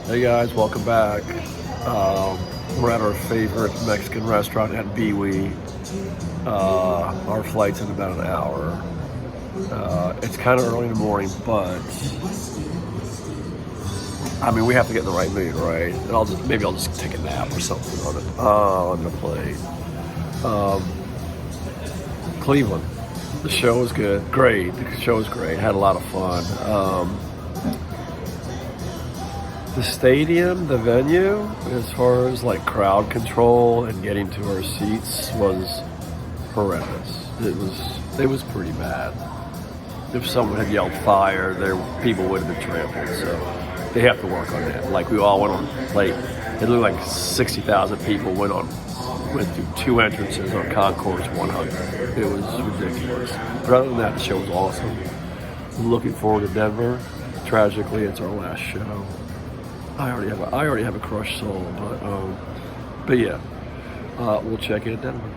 Hey guys, welcome back. We're at our favorite Mexican restaurant at Biwi. Our flight's in about an hour. It's kind of early in the morning, but I mean we have to get in the right mood, right? And maybe I'll just take a nap or something on the plane. Cleveland. The show was good, great. The show was great. Had a lot of fun. The stadium, the venue, as far as like crowd control and getting to our seats, was horrendous. It was pretty bad. If someone had yelled fire, people would have been trampled. So they have to work on that. Like we all went on it looked like 60,000 people went through two entrances on Concourse 100. It was ridiculous. But other than that, the show was awesome. I'm looking forward to Denver. Tragically, it's our last show. I already have a crushed soul, but yeah, we'll check in at Denver.